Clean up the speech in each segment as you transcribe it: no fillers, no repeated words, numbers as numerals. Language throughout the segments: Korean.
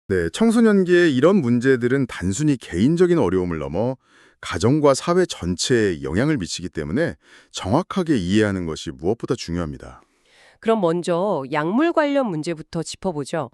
네, 청소년기의 이런 문제들은 단순히 개인적인 어려움을 넘어 가정과 사회 전체에 영향을 미치기 때문에 정확하게 이해하는 것이 무엇보다 중요합니다. 그럼 먼저 약물 관련 문제부터 짚어보죠.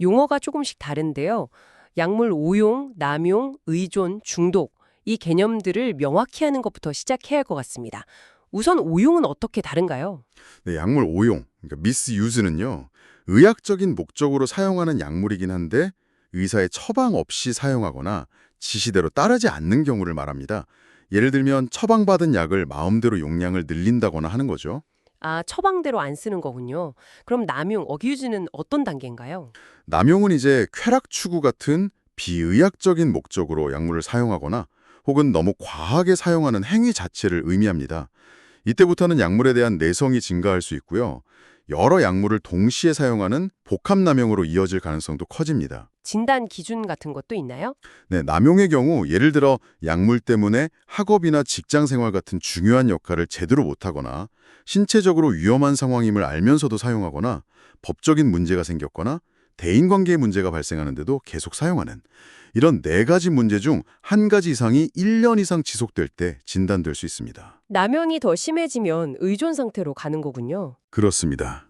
용어가 조금씩 다른데요. 약물 오용, 남용, 의존, 중독 이 개념들을 명확히 하는 것부터 시작해야 할 것 같습니다. 우선 오용은 어떻게 다른가요? 네, 약물 오용, 그러니까 미스유즈는요, 의학적인 목적으로 사용하는 약물이긴 한데 의사의 처방 없이 사용하거나 지시대로 따르지 않는 경우를 말합니다. 예를 들면 처방받은 약을 마음대로 용량을 늘린다거나 하는 거죠. 아, 처방대로 안 쓰는 거군요. 그럼 남용, 어기유즈는 어떤 단계인가요? 남용은 이제 쾌락 추구 같은 비의학적인 목적으로 약물을 사용하거나 혹은 너무 과하게 사용하는 행위 자체를 의미합니다. 이때부터는 약물에 대한 내성이 증가할 수 있고요. 여러 약물을 동시에 사용하는 복합남용으로 이어질 가능성도 커집니다. 진단 기준 같은 것도 있나요? 네, 남용의 경우 예를 들어 약물 때문에 학업이나 직장 생활 같은 중요한 역할을 제대로 못하거나 신체적으로 위험한 상황임을 알면서도 사용하거나 법적인 문제가 생겼거나 대인관계의 문제가 발생하는데도 계속 사용하는 이런 네 가지 문제 중 한 가지 이상이 1년 이상 지속될 때 진단될 수 있습니다. 남용이 더 심해지면 의존 상태로 가는 거군요. 그렇습니다.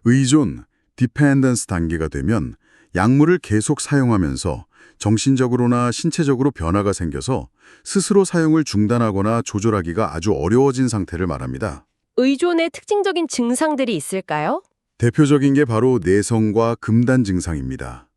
의존, 디펜던스 단계가 되면 약물을 계속 사용하면서 정신적으로나 신체적으로 변화가 생겨서 스스로 사용을 중단하거나 조절하기가 아주 어려워진 상태를 말합니다. 의존의 특징적인 증상들이 있을까요? 대표적인 게 바로 내성과 금단 증상입니다.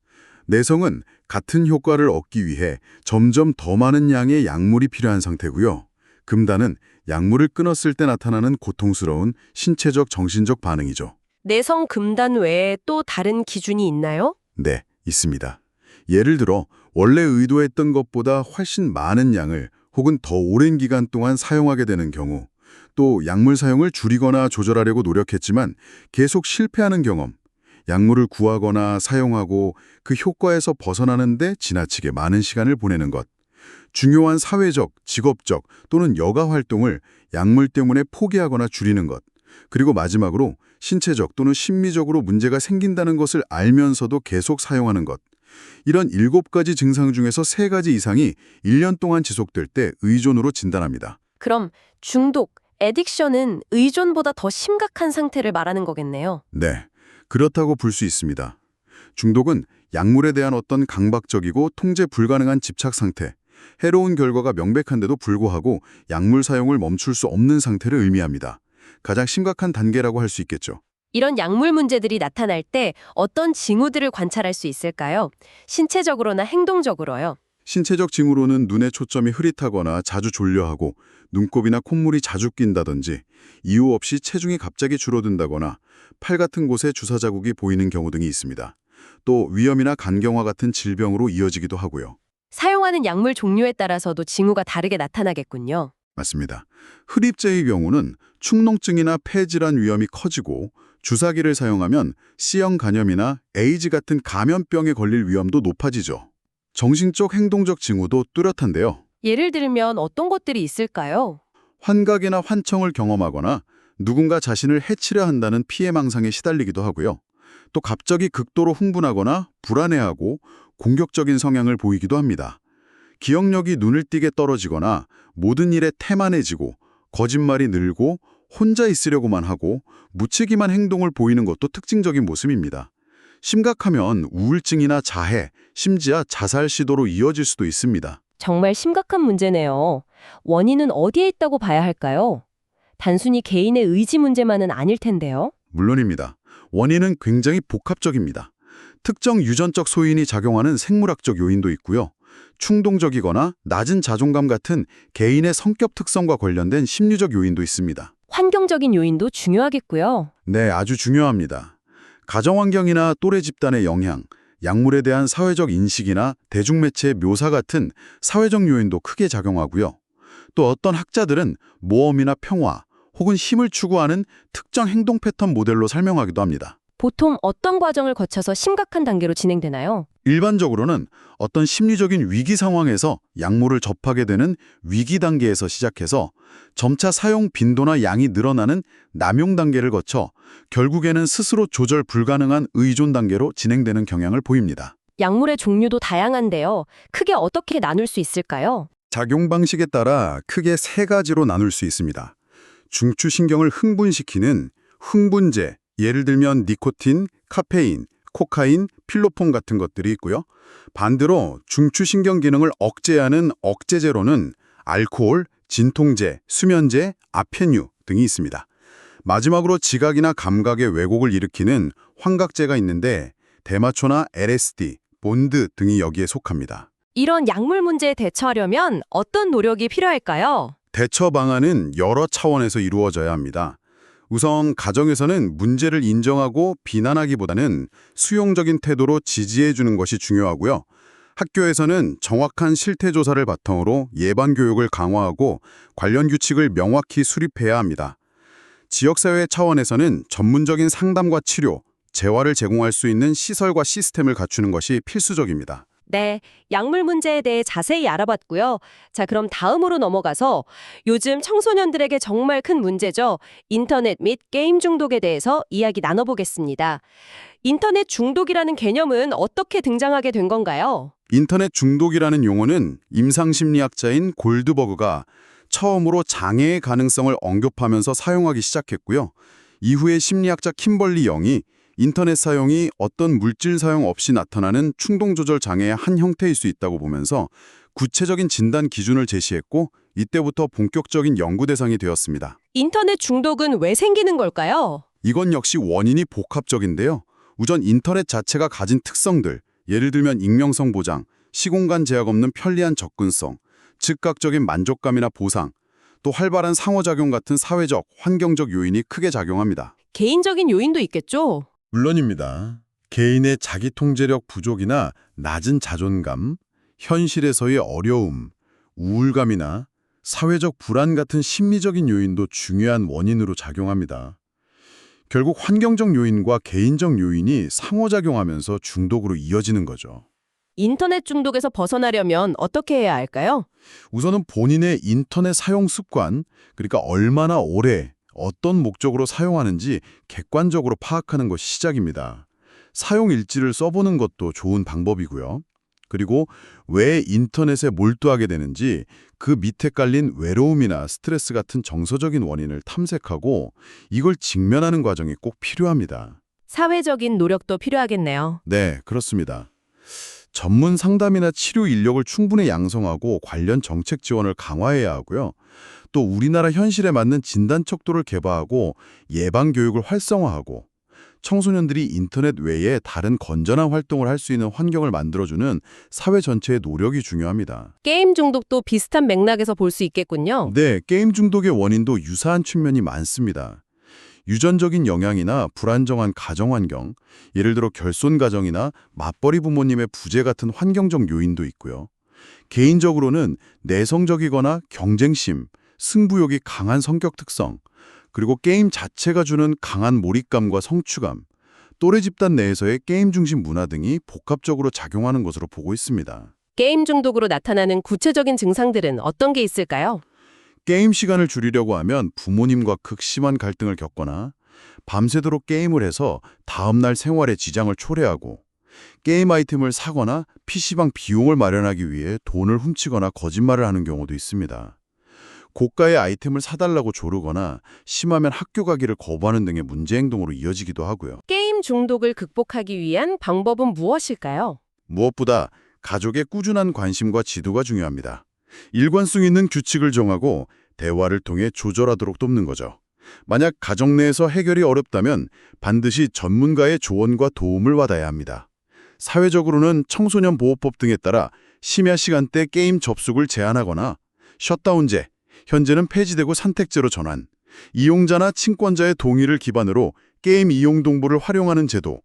내성은 같은 효과를 얻기 위해 점점 더 많은 양의 약물이 필요한 상태고요. 금단은 약물을 끊었을 때 나타나는 고통스러운 신체적, 정신적 반응이죠. 내성 금단 외에 또 다른 기준이 있나요? 네, 있습니다. 예를 들어 원래 의도했던 것보다 훨씬 많은 양을 혹은 더 오랜 기간 동안 사용하게 되는 경우, 또 약물 사용을 줄이거나 조절하려고 노력했지만 계속 실패하는 경험, 약물을 구하거나 사용하고 그 효과에서 벗어나는데 지나치게 많은 시간을 보내는 것, 중요한 사회적, 직업적 또는 여가 활동을 약물 때문에 포기하거나 줄이는 것, 그리고 마지막으로 신체적 또는 심리적으로 문제가 생긴다는 것을 알면서도 계속 사용하는 것. 이런 7가지 증상 중에서 3가지 이상이 1년 동안 지속될 때 의존으로 진단합니다. 그럼 중독, 애딕션은 의존보다 더 심각한 상태를 말하는 거겠네요. 네, 그렇다고 볼 수 있습니다. 중독은 약물에 대한 어떤 강박적이고 통제 불가능한 집착 상태, 해로운 결과가 명백한데도 불구하고 약물 사용을 멈출 수 없는 상태를 의미합니다. 가장 심각한 단계라고 할 수 있겠죠. 이런 약물 문제들이 나타날 때 어떤 징후들을 관찰할 수 있을까요? 신체적으로나 행동적으로요. 신체적 징후로는 눈의 초점이 흐릿하거나 자주 졸려하고 눈곱이나 콧물이 자주 낀다든지 이유 없이 체중이 갑자기 줄어든다거나 팔 같은 곳에 주사 자국이 보이는 경우 등이 있습니다. 또 위염이나 간경화 같은 질병으로 이어지기도 하고요. 사용하는 약물 종류에 따라서도 징후가 다르게 나타나겠군요. 맞습니다. 흡입제의 경우는 축농증이나 폐질환 위험이 커지고 주사기를 사용하면 C형 간염이나 에이즈 같은 감염병에 걸릴 위험도 높아지죠. 정신적 행동적 징후도 뚜렷한데요. 예를 들면 어떤 것들이 있을까요? 환각이나 환청을 경험하거나 누군가 자신을 해치려 한다는 피해망상에 시달리기도 하고요. 또 갑자기 극도로 흥분하거나 불안해하고 공격적인 성향을 보이기도 합니다. 기억력이 눈을 띄게 떨어지거나 모든 일에 태만해지고 거짓말이 늘고 혼자 있으려고만 하고 무책임한 행동을 보이는 것도 특징적인 모습입니다. 심각하면 우울증이나 자해, 심지어 자살 시도로 이어질 수도 있습니다. 정말 심각한 문제네요. 원인은 어디에 있다고 봐야 할까요? 단순히 개인의 의지 문제만은 아닐 텐데요. 물론입니다. 원인은 굉장히 복합적입니다. 특정 유전적 소인이 작용하는 생물학적 요인도 있고요. 충동적이거나 낮은 자존감 같은 개인의 성격 특성과 관련된 심리적 요인도 있습니다. 환경적인 요인도 중요하겠고요. 네, 아주 중요합니다. 가정환경이나 또래 집단의 영향, 약물에 대한 사회적 인식이나 대중매체의 묘사 같은 사회적 요인도 크게 작용하고요. 또 어떤 학자들은 모험이나 평화 혹은 힘을 추구하는 특정 행동 패턴 모델로 설명하기도 합니다. 보통 어떤 과정을 거쳐서 심각한 단계로 진행되나요? 일반적으로는 어떤 심리적인 위기 상황에서 약물을 접하게 되는 위기 단계에서 시작해서 점차 사용 빈도나 양이 늘어나는 남용 단계를 거쳐 결국에는 스스로 조절 불가능한 의존 단계로 진행되는 경향을 보입니다. 약물의 종류도 다양한데요. 크게 어떻게 나눌 수 있을까요? 작용 방식에 따라 크게 세 가지로 나눌 수 있습니다. 중추신경을 흥분시키는 흥분제, 예를 들면 니코틴, 카페인, 코카인, 필로폰 같은 것들이 있고요. 반대로 중추신경 기능을 억제하는 억제제로는 알코올, 진통제, 수면제, 아페뉴 등이 있습니다. 마지막으로 지각이나 감각의 왜곡을 일으키는 환각제가 있는데 대마초나 LSD, 본드 등이 여기에 속합니다. 이런 약물 문제에 대처하려면 어떤 노력이 필요할까요? 대처 방안은 여러 차원에서 이루어져야 합니다. 우선 가정에서는 문제를 인정하고 비난하기보다는 수용적인 태도로 지지해 주는 것이 중요하고요. 학교에서는 정확한 실태 조사를 바탕으로 예방 교육을 강화하고 관련 규칙을 명확히 수립해야 합니다. 지역사회 차원에서는 전문적인 상담과 치료, 재활을 제공할 수 있는 시설과 시스템을 갖추는 것이 필수적입니다. 네, 약물 문제에 대해 자세히 알아봤고요. 자, 그럼 다음으로 넘어가서 요즘 청소년들에게 정말 큰 문제죠. 인터넷 및 게임 중독에 대해서 이야기 나눠보겠습니다. 인터넷 중독이라는 개념은 어떻게 등장하게 된 건가요? 인터넷 중독이라는 용어는 임상심리학자인 골드버그가 처음으로 장애의 가능성을 언급하면서 사용하기 시작했고요. 이후에 심리학자 킴벌리 영이 인터넷 사용이 어떤 물질 사용 없이 나타나는 충동조절 장애의 한 형태일 수 있다고 보면서 구체적인 진단 기준을 제시했고 이때부터 본격적인 연구 대상이 되었습니다. 인터넷 중독은 왜 생기는 걸까요? 이건 역시 원인이 복합적인데요. 우선 인터넷 자체가 가진 특성들, 예를 들면 익명성 보장, 시공간 제약 없는 편리한 접근성, 즉각적인 만족감이나 보상, 또 활발한 상호작용 같은 사회적, 환경적 요인이 크게 작용합니다. 개인적인 요인도 있겠죠? 물론입니다. 개인의 자기 통제력 부족이나 낮은 자존감, 현실에서의 어려움, 우울감이나 사회적 불안 같은 심리적인 요인도 중요한 원인으로 작용합니다. 결국 환경적 요인과 개인적 요인이 상호작용하면서 중독으로 이어지는 거죠. 인터넷 중독에서 벗어나려면 어떻게 해야 할까요? 우선은 본인의 인터넷 사용 습관, 그러니까 얼마나 오래, 어떤 목적으로 사용하는지 객관적으로 파악하는 것이 시작입니다. 사용 일지를 써보는 것도 좋은 방법이고요. 그리고 왜 인터넷에 몰두하게 되는지 그 밑에 깔린 외로움이나 스트레스 같은 정서적인 원인을 탐색하고 이걸 직면하는 과정이 꼭 필요합니다. 사회적인 노력도 필요하겠네요. 네, 그렇습니다. 전문 상담이나 치료 인력을 충분히 양성하고 관련 정책 지원을 강화해야 하고요. 또 우리나라 현실에 맞는 진단 척도를 개발하고 예방 교육을 활성화하고 청소년들이 인터넷 외에 다른 건전한 활동을 할 수 있는 환경을 만들어주는 사회 전체의 노력이 중요합니다. 게임 중독도 비슷한 맥락에서 볼 수 있겠군요. 네, 게임 중독의 원인도 유사한 측면이 많습니다. 유전적인 영향이나 불안정한 가정환경, 예를 들어 결손 가정이나 맞벌이 부모님의 부재 같은 환경적 요인도 있고요. 개인적으로는 내성적이거나 경쟁심, 승부욕이 강한 성격 특성, 그리고 게임 자체가 주는 강한 몰입감과 성취감, 또래 집단 내에서의 게임 중심 문화 등이 복합적으로 작용하는 것으로 보고 있습니다. 게임 중독으로 나타나는 구체적인 증상들은 어떤 게 있을까요? 게임 시간을 줄이려고 하면 부모님과 극심한 갈등을 겪거나 밤새도록 게임을 해서 다음날 생활에 지장을 초래하고 게임 아이템을 사거나 PC방 비용을 마련하기 위해 돈을 훔치거나 거짓말을 하는 경우도 있습니다. 고가의 아이템을 사달라고 조르거나 심하면 학교 가기를 거부하는 등의 문제 행동으로 이어지기도 하고요. 게임 중독을 극복하기 위한 방법은 무엇일까요? 무엇보다 가족의 꾸준한 관심과 지도가 중요합니다. 일관성 있는 규칙을 정하고 대화를 통해 조절하도록 돕는 거죠. 만약 가정 내에서 해결이 어렵다면 반드시 전문가의 조언과 도움을 받아야 합니다. 사회적으로는 청소년 보호법 등에 따라 심야 시간대 게임 접속을 제한하거나 셧다운제, 현재는 폐지되고 선택제로 전환, 이용자나 친권자의 동의를 기반으로 게임 이용 동보를 활용하는 제도,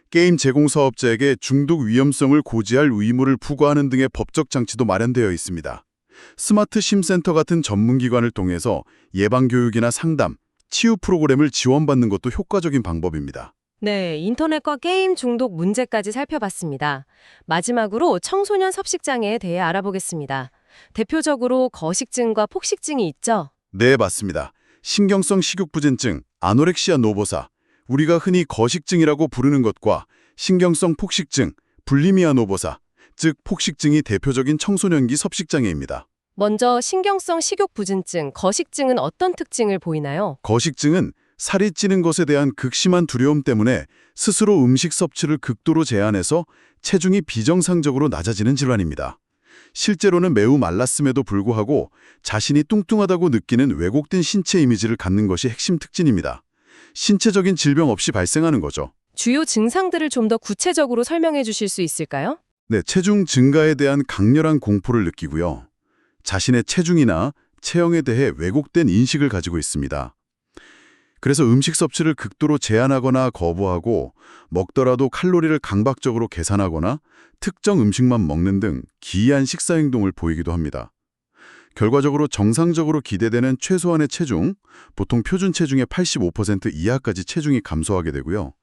게임 제공 사업자에게 중독 위험성을 고지할 의무를 부과하는 등의 법적 장치도 마련되어 있습니다. 스마트 심센터 같은 전문기관을 통해서 예방교육이나 상담, 치유 프로그램을 지원받는 것도 효과적인 방법입니다. 네, 인터넷과 게임 중독 문제까지 살펴봤습니다. 마지막으로 청소년 섭식장애에 대해 알아보겠습니다. 대표적으로 거식증과 폭식증이 있죠. 네, 맞습니다. 신경성 식욕부전증, 아노렉시아 노보사, 우리가 흔히 거식증이라고 부르는 것과 신경성 폭식증, 불리미아 노보사, 즉 폭식증이 대표적인 청소년기 섭식장애입니다. 먼저 신경성 식욕부진증, 거식증은 어떤 특징을 보이나요? 거식증은 살이 찌는 것에 대한 극심한 두려움 때문에 스스로 음식 섭취를 극도로 제한해서 체중이 비정상적으로 낮아지는 질환입니다. 실제로는 매우 말랐음에도 불구하고 자신이 뚱뚱하다고 느끼는 왜곡된 신체 이미지를 갖는 것이 핵심 특징입니다. 신체적인 질병 없이 발생하는 거죠. 주요 증상들을 좀 더 구체적으로 설명해 주실 수 있을까요? 네, 체중 증가에 대한 강렬한 공포를 느끼고요. 자신의 체중이나 체형에 대해 왜곡된 인식을 가지고 있습니다. 그래서 음식 섭취를 극도로 제한하거나 거부하고 먹더라도 칼로리를 강박적으로 계산하거나 특정 음식만 먹는 등 기이한 식사 행동을 보이기도 합니다. 결과적으로 정상적으로 기대되는 최소한의 체중, 보통 표준 체중의 85% 이하까지 체중이 감소하게 되고요.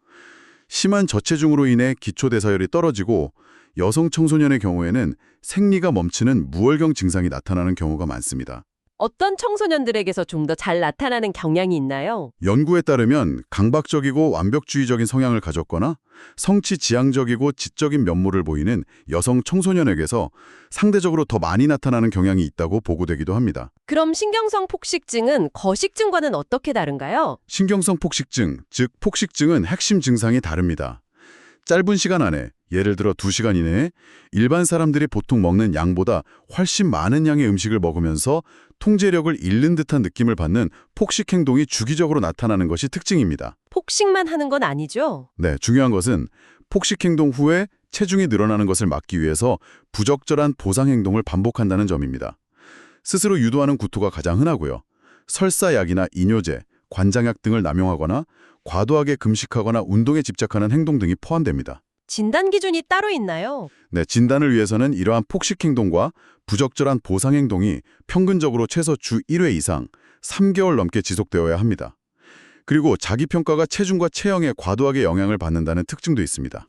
심한 저체중으로 인해 기초대사열이 떨어지고 여성 청소년의 경우에는 생리가 멈추는 무월경 증상이 나타나는 경우가 많습니다. 어떤 청소년들에게서 좀 더 잘 나타나는 경향이 있나요? 연구에 따르면 강박적이고 완벽주의적인 성향을 가졌거나 성취 지향적이고 지적인 면모를 보이는 여성 청소년에게서 상대적으로 더 많이 나타나는 경향이 있다고 보고되기도 합니다. 그럼 신경성 폭식증은 거식증과는 어떻게 다른가요? 신경성 폭식증, 즉 폭식증은 핵심 증상이 다릅니다. 짧은 시간 안에, 예를 들어 2시간 이내에 일반 사람들이 보통 먹는 양보다 훨씬 많은 양의 음식을 먹으면서 통제력을 잃는 듯한 느낌을 받는 폭식 행동이 주기적으로 나타나는 것이 특징입니다. 폭식만 하는 건 아니죠? 네, 중요한 것은 폭식 행동 후에 체중이 늘어나는 것을 막기 위해서 부적절한 보상 행동을 반복한다는 점입니다. 스스로 유도하는 구토가 가장 흔하고요. 설사약이나 이뇨제, 관장약 등을 남용하거나 과도하게 금식하거나 운동에 집착하는 행동 등이 포함됩니다. 진단 기준이 따로 있나요? 네, 진단을 위해서는 이러한 폭식 행동과 부적절한 보상 행동이 평균적으로 최소 주 1회 이상 3개월 넘게 지속되어야 합니다. 그리고 자기평가가 체중과 체형에 과도하게 영향을 받는다는 특징도 있습니다.